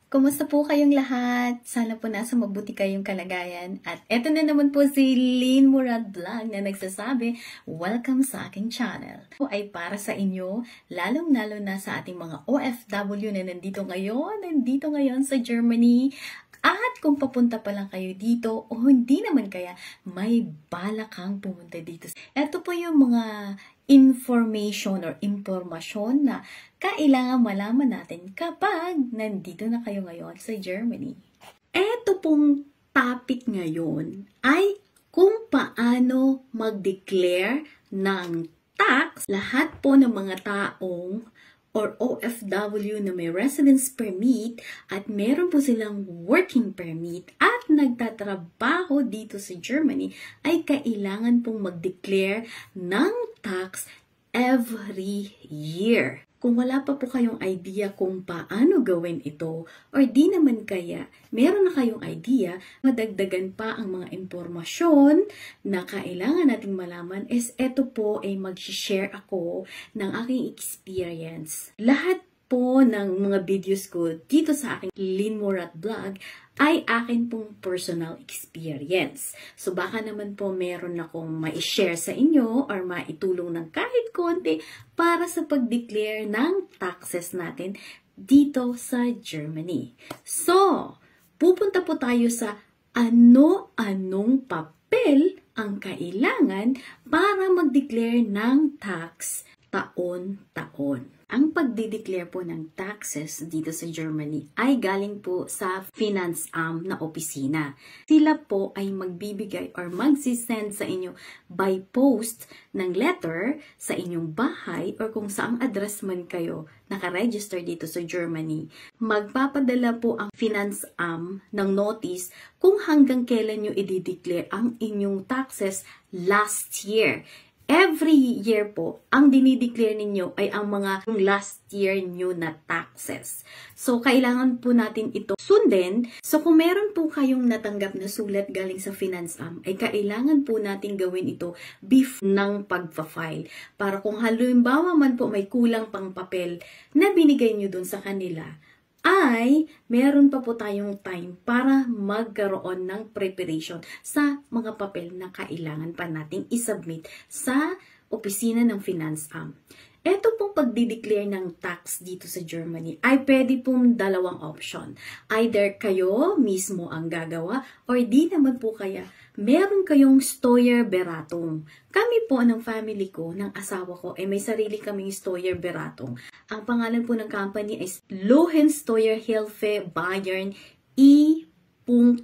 Kumusta po kayong lahat? Sana po nasa mabuti kayong kalagayan. At eto na naman po si Lynn Murad Vlog na nagsasabi, welcome sa aking channel. Ito ay para sa inyo, lalong-lalo na sa ating mga OFW na nandito ngayon sa Germany. At kung papunta pa lang kayo dito o hindi naman kaya, may balak kang pumunta dito. Ito po yung mga information or impormasyon na kailangan malaman natin kapag nandito na kayo ngayon sa Germany. Ito pong topic ngayon ay kung paano mag-declare ng tax. Lahat po ng mga taong or OFW na may residence permit at meron po silang working permit at nagtatrabaho dito sa Germany ay kailangan pong mag-declare ng tax every year. Kung wala pa po kayong idea kung paano gawin ito or di naman kaya meron na kayong idea, madagdagan pa ang mga impormasyon na kailangan nating malaman is eto po ay mag-share ako ng aking experience. Lahat po ng mga videos ko dito sa aking Lynn Murad Vlog ay akin pong personal experience. So baka naman po meron akong ma-share sa inyo or maitulong ng kahit konti para sa pag-declare ng taxes natin dito sa Germany. So, pupunta po tayo sa ano-anong papel ang kailangan para mag-declare ng tax taon-taon. Ang pagdi-declare po ng taxes dito sa Germany ay galing po sa Finanzamt na opisina. Sila po ay magbibigay or magsisend sa inyo by post ng letter sa inyong bahay or kung saang address man kayo nakaregister dito sa Germany. Magpapadala po ang Finanzamt ng notice kung hanggang kailan nyo i-declare ang inyong taxes last year. Every year po, ang dinideclare ninyo ay ang mga last year nyo na taxes. So, kailangan po natin ito sundin. So, kung meron po kayong natanggap na sulat galing sa Finanzamt, ay kailangan po natin gawin ito before ng pagpa-file. Para kung halimbawa man po may kulang pang papel na binigay nyo dun sa kanila, ay meron pa po tayong time para magkaroon ng preparation sa mga papel na kailangan pa nating isubmit sa opisina ng Finanzamt. Ito pong pagdi-declare ng tax dito sa Germany ay pwede pong dalawang option. Either kayo mismo ang gagawa or di naman po kaya meron kayong Steuerberatung. Kami po ng family ko, ng asawa ko, ay may sarili kaming Steuerberatung. Ang pangalan po ng company ay Lohensteuerhilfe Bayern E.V.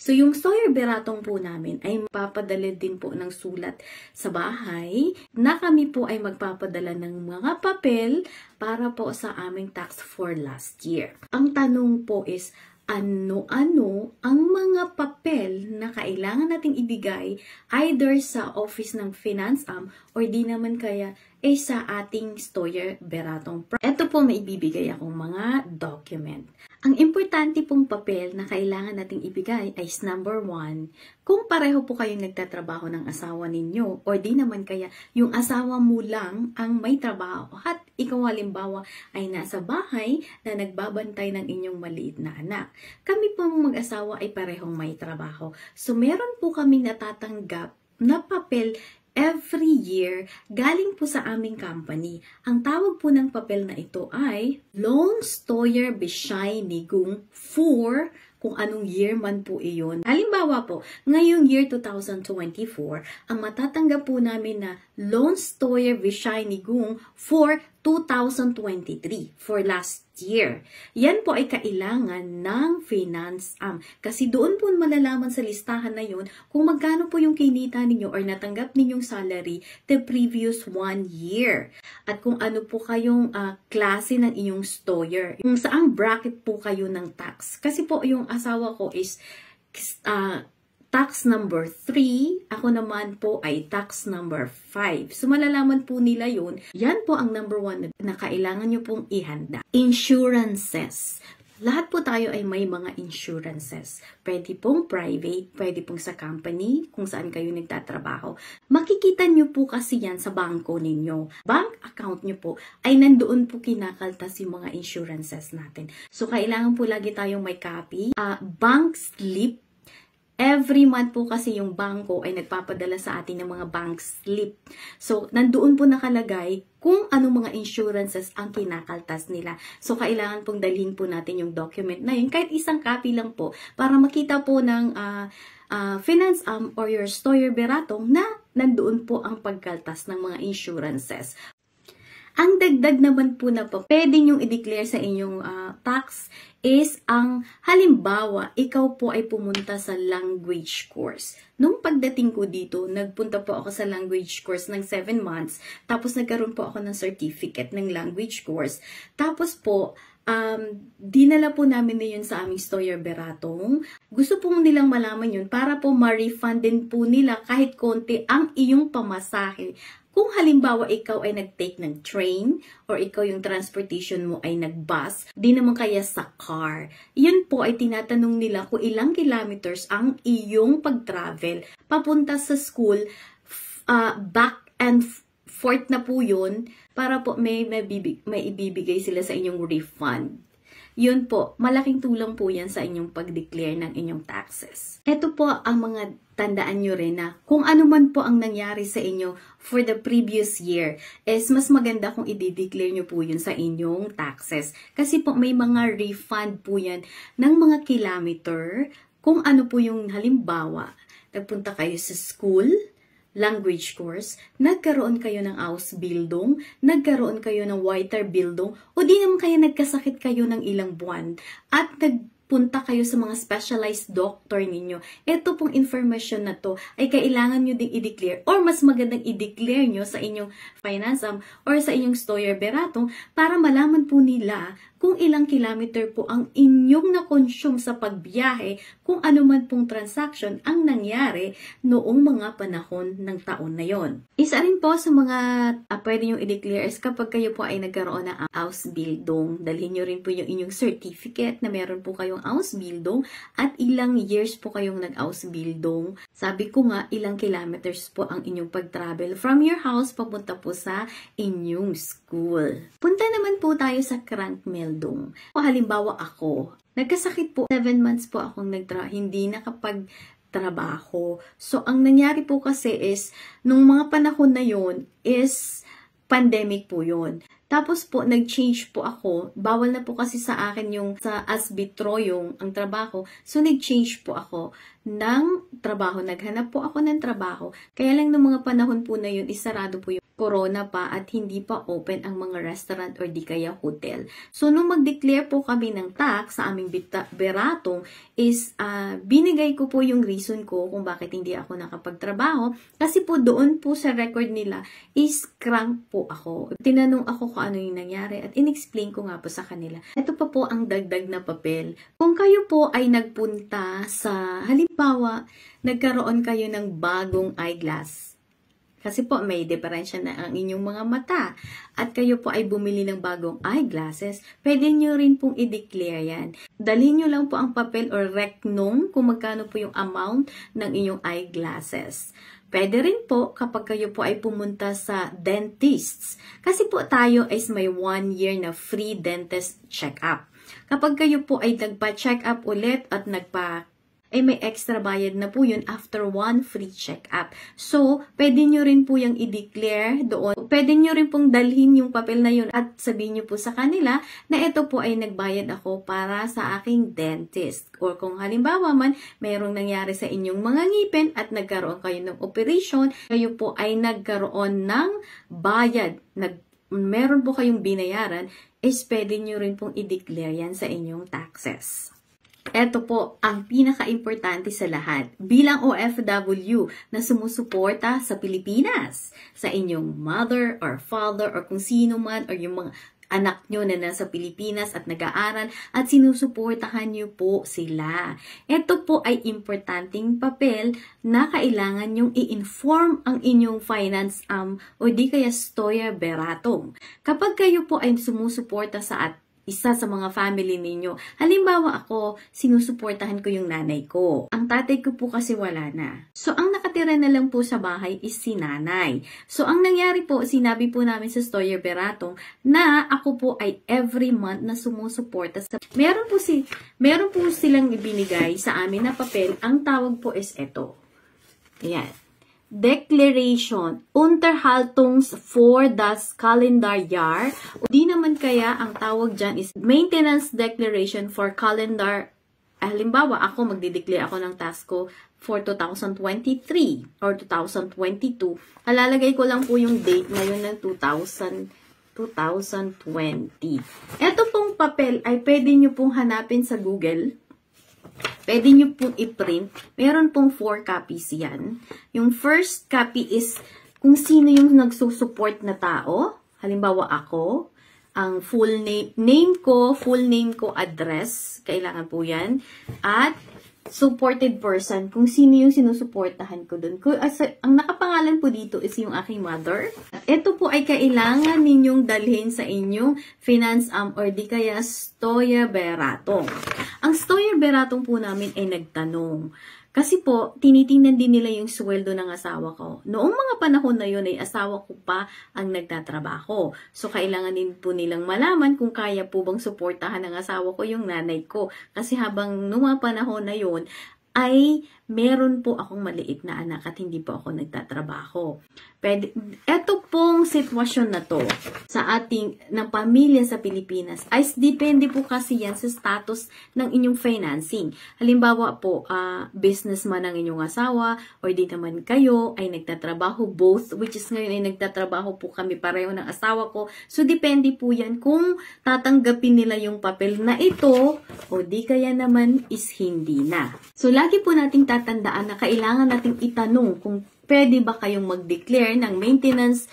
So, yung Steuerberatung po namin ay mapapadala din po ng sulat sa bahay na kami po ay magpapadala ng mga papel para po sa aming tax for last year. Ang tanong po is, ano-ano ang mga papel na kailangan nating ibigay either sa office ng Finanzamt or di naman kaya sa ating Steuerberatung. Ito po maibibigay akong mga document. Ang importante pong papel na kailangan nating ibigay ay number 1, kung pareho po kayong nagtatrabaho ng asawa ninyo or di naman kaya yung asawa mo lang ang may trabaho at ikaw halimbawa ay nasa bahay na nagbabantay ng inyong maliit na anak. Kami pong mag-asawa ay parehong may trabaho. So meron po kaming natatanggap na papel every year galing po sa aming company. Ang tawag po ng papel na ito ay Lohnsteuerbescheinigung for kung anong year man po iyon. Halimbawa po, ngayong year 2024, ang matatanggap po namin na Lohnsteuerbescheinigung for 2023, for last year. Yan po ay kailangan ng Finanzamt. Kasi doon po malalaman sa listahan na yun kung magkano po yung kinita ninyo or natanggap ninyong salary the previous 1 year. At kung ano po kayong klase ng inyong steuer. Kung saang bracket po kayo ng tax. Kasi po yung asawa ko is tax number 3, ako naman po ay tax number 5. So, malalaman po nila yun. Yan po ang number 1 na kailangan nyo pong ihanda. Insurances. Lahat po tayo ay may mga insurances. Pwede pong private, pwede pong sa company, kung saan kayo nagtatrabaho. Makikita nyo po kasi yan sa bangko ninyo. Bank account nyo po ay nandoon po kinakaltas yung mga insurances natin. So, kailangan po lagi tayong may copy. Bank slip. Every month po kasi yung bangko ay nagpapadala sa atin ng mga bank slip. So, nandoon po nakalagay kung anong mga insurances ang kinakaltas nila. So, kailangan pong dalhin po natin yung document na yun, kahit isang copy lang po, para makita po ng finance or your Steuer Beratung na nandoon po ang pagkaltas ng mga insurances. Ang dagdag naman po na pwede nyong i-declare sa inyong tax is ang halimbawa, ikaw po ay pumunta sa language course. Nung pagdating ko dito, nagpunta po ako sa language course ng 7 months. Tapos nagkaroon po ako ng certificate ng language course. Tapos po, dinala po namin na yun sa aming Steuer Beratung. Gusto pong nilang malaman yun para po ma-refund din po nila kahit konti ang iyong pamasahe. Kung halimbawa ikaw ay nag-take ng train or ikaw yung transportation mo ay nag-bus, di naman kaya sa car. Yun po ay tinatanong nila kung ilang kilometers ang iyong pag-travel. Papunta sa school, back and forth na po yun para po may ibibigay sila sa inyong refund. Yun po, malaking tulong po yan sa inyong pag-declare ng inyong taxes. Ito po ang mga tandaan nyo rin na kung ano man po ang nangyari sa inyo for the previous year, is mas maganda kung i-declare nyo po yun sa inyong taxes. Kasi po may mga refund po yan ng mga kilometer kung ano po yung halimbawa. Nagpunta kayo sa school, language course, nagkaroon kayo ng Ausbildung, nagkaroon kayo ng Weiterbildung, o di naman kaya nagkasakit kayo ng ilang buwan at nagpunta kayo sa mga specialized doctor ninyo. Ito pong information na to ay kailangan nyo ding i-declare or mas magandang i-declare nyo sa inyong finance or sa inyong Steuer Beratung para malaman po nila kung ilang kilometer po ang inyong na-consume sa pagbiyahe, kung ano man pong transaction ang nangyari noong mga panahon ng taon na yon. Isa rin po sa mga pwede nyo i-declare is kapag kayo po ay nagkaroon ng Ausbildung, dalhin nyo rin po yung inyong certificate na meron po kayong Ausbildung at ilang years po kayong nag-Ausbildung. Sabi ko nga, ilang kilometers po ang inyong pag-travel from your house papunta po sa inyong school. Punta naman po tayo sa Krankmeldung. Halimbawa ako, nagkasakit po, 7 months po akong hindi nakapagtrabaho. So, ang nangyari po kasi is, nung mga panahon na yon is pandemic po yon. Tapos po, nag-change po ako. Bawal na po kasi sa akin yung sa asbitro yung ang trabaho. So, nag-change po ako ng trabaho. Naghanap po ako ng trabaho. Kaya lang nung mga panahon po na yun, isarado po yung corona pa at hindi pa open ang mga restaurant or di kaya hotel. So, nung mag-declare po kami ng tax sa aming Beratung is binigay ko po yung reason ko kung bakit hindi ako nakapagtrabaho. Kasi po doon po sa record nila is crank po ako. Tinanong ako kung ano yung nangyari at in-explain ko nga po sa kanila. Ito pa po ang dagdag na papel. Kung kayo po ay nagpunta sa halimbawa, nagkaroon kayo ng bagong eyeglass. Kasi po may diferensya na ang inyong mga mata at kayo po ay bumili ng bagong eyeglasses, pwede nyo rin pong i-declare yan. Dalhin nyo lang po ang papel or recnum kung magkano po yung amount ng inyong eyeglasses. Pwede rin po kapag kayo po ay pumunta sa dentists. Kasi po tayo is may 1 year na free dentist check-up. Kapag kayo po ay nagpa-check up ulit at may extra bayad na po yun after 1 free check-up. So, pwede nyo rin po yung i-declare doon. Pwede nyo rin pong dalhin yung papel na yun at sabihin nyo po sa kanila na ito po ay nagbayad ako para sa aking dentist. Or kung halimbawa man, mayroong nangyari sa inyong mga ngipin at nagkaroon kayo ng operation, kayo po ay nagkaroon ng bayad, meron po kayong binayaran, is pwede nyo rin pong i-declare yan sa inyong taxes. Ito po ang pinaka-importante sa lahat bilang OFW na sumusuporta sa Pilipinas, sa inyong mother or father or kung sino man or yung mga anak nyo na nasa Pilipinas at nag-aaral at sinusuportahan nyo po sila. Ito po ay importanteng papel na kailangan nyong i-inform ang inyong finance o di kaya Steuer Beratung. Kapag kayo po ay sumusuporta sa isa sa mga family ninyo. Halimbawa ako, sinusuportahan ko yung nanay ko. Ang tatay ko po kasi wala na. So, ang nakatira na lang po sa bahay is si nanay. So, ang nangyari po, sinabi po namin sa Stoyer Beratong na ako po ay every month na sumusuporta. Meron po silang ibinigay sa amin na papel. Ang tawag po is ito. Ayan. Declaration Unterhaltungs for das Kalenderjahr. Di naman kaya ang tawag dyan is Maintenance Declaration for Calendar. Halimbawa, ako magdideclare ako ng task ko for 2023 or 2022. Alalagay ko lang po yung date ngayon ng 2020. Ito pong papel ay pwede nyo pong hanapin sa Google. Pwede nyo pong i-print. Meron pong 4 copies yan. Yung first copy is kung sino yung nagsusupport na tao. Halimbawa ako, ang full name ko, address, kailangan po yan. At supported person, kung sino yung sinusuportahan ko dun. Ang nakapangalan po dito is yung aking mother. At ito po ay kailangan ninyong dalhin sa inyong finance or di kaya Stoyer Beratong. Ang Stoyer Beratong po namin ay nagtanong. Kasi po, tinitingnan din nila yung sweldo ng asawa ko. Noong mga panahon na yun ay asawa ko pa ang nagtatrabaho. So, kailangan din po nilang malaman kung kaya po bang suportahan ng asawa ko yung nanay ko. Kasi habang noong mga panahon na yun, ay meron po akong maliit na anak at hindi po ako nagtatrabaho. Ito pong sitwasyon na to sa ating ng pamilya sa Pilipinas ay depende po kasi yan sa status ng inyong financing. Halimbawa po, businessman ang inyong asawa or di naman kayo ay nagtatrabaho both, which is ngayon ay nagtatrabaho po kami pareho ng asawa ko. So, depende po yan kung tatanggapin nila yung papel na ito o di kaya naman is hindi na. So, lagi po nating tatandaan na kailangan nating itanong kung pwede ba kayong mag-declare ng maintenance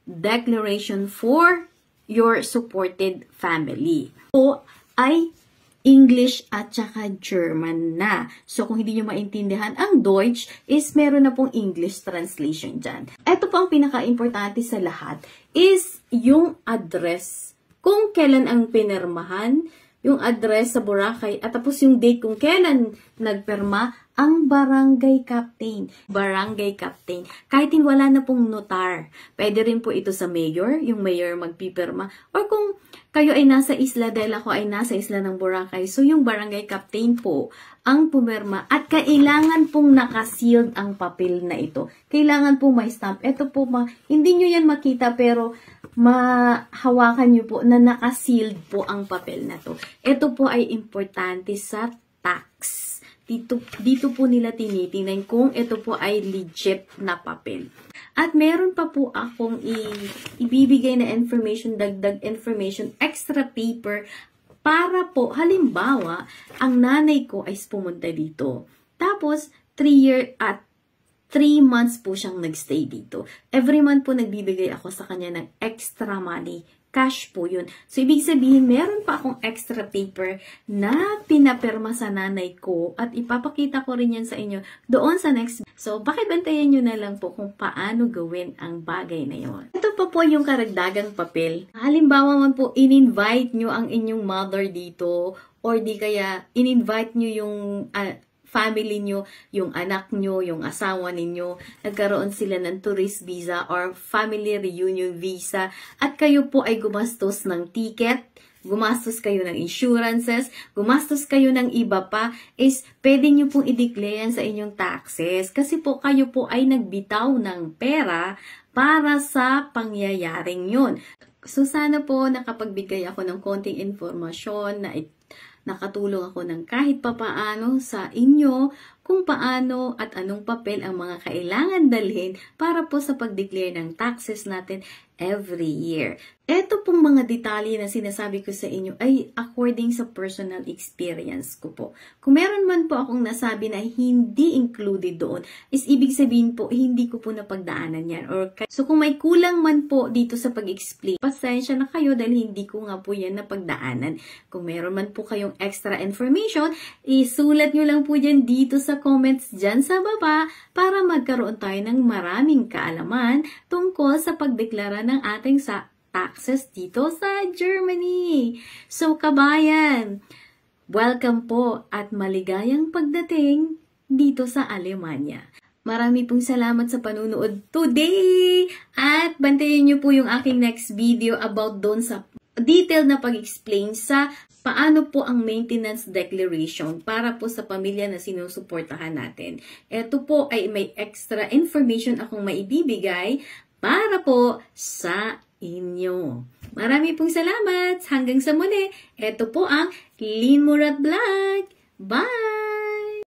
declaration for your supported family. O ay English at saka German na. So, kung hindi nyo maintindihan ang Deutsch, is meron na pong English translation dyan. Ito po ang pinaka-importante sa lahat is yung address. Kung kailan ang pinirmahan, yung address sa Boracay, at tapos yung date kung kailan nagperma, ang barangay captain. Barangay captain. Kahit wala na pong notar. Pwede rin po ito sa mayor, yung mayor magpipirma. Or kung kayo ay nasa isla dahil ako ay nasa isla ng Boracay, so yung barangay captain po ang pumirma. At kailangan pong nakasealed ang papel na ito. Kailangan po may stamp. Ito po, hindi nyo yan makita pero mahawakan nyo po na nakasealed po ang papel na to. Ito po ay importante sa tax. Dito po nila tinitingnan kung ito po ay legit na papel. At meron pa po akong ibibigay na information, dagdag information, extra paper para po, halimbawa, ang nanay ko ay pumunta dito. Tapos, 3 months po siyang nagstay dito. Every month po nagbibigay ako sa kanya ng extra money. Cash po yun. So, ibig sabihin, meron pa akong extra paper na pinapirma sa nanay ko at ipapakita ko rin yan sa inyo doon sa next. So, pakibantayan nyo na lang po kung paano gawin ang bagay na yon. Ito pa po yung karagdagang papel. Halimbawa man po, in-invite nyo ang inyong mother dito or di kaya in-invite nyo yung family nyo, yung anak nyo, yung asawa ninyo, nagkaroon sila ng tourist visa or family reunion visa at kayo po ay gumastos ng ticket, gumastos kayo ng insurances, gumastos kayo ng iba pa, is pwede nyo pong i-declare sa inyong taxes kasi po kayo po ay nagbitaw ng pera para sa pangyayaring yun. So sana po nakapagbigay ako ng konting informasyon na nakatulong ako ng kahit papaano sa inyo kung paano at anong papel ang mga kailangan dalhin para po sa pag-declare ng taxes natin every year. Ito pong mga detalye na sinasabi ko sa inyo ay according sa personal experience ko po. Kung meron man po akong nasabi na hindi included doon, is ibig sabihin po, hindi ko po napagdaanan yan. So kung may kulang man po dito sa pag-explain, pasensya na kayo dahil hindi ko nga po yan napagdaanan. Kung meron man po kayong extra information, isulat nyo lang po dyan dito sa comments dyan sa baba para magkaroon tayo ng maraming kaalaman tungkol sa pagdeklara ng ating taxes dito sa Germany. So, kabayan, welcome po at maligayang pagdating dito sa Alemanya. Marami pong salamat sa panunood today at bantayan niyo po yung aking next video about doon sa detailed na pag-explain sa paano po ang maintenance declaration para po sa pamilya na sinusuportahan natin. Ito po ay may extra information akong maibibigay para po sa inyo. Marami pong salamat. Hanggang sa muli. Ito po ang Lynn Murat Vlog. Bye!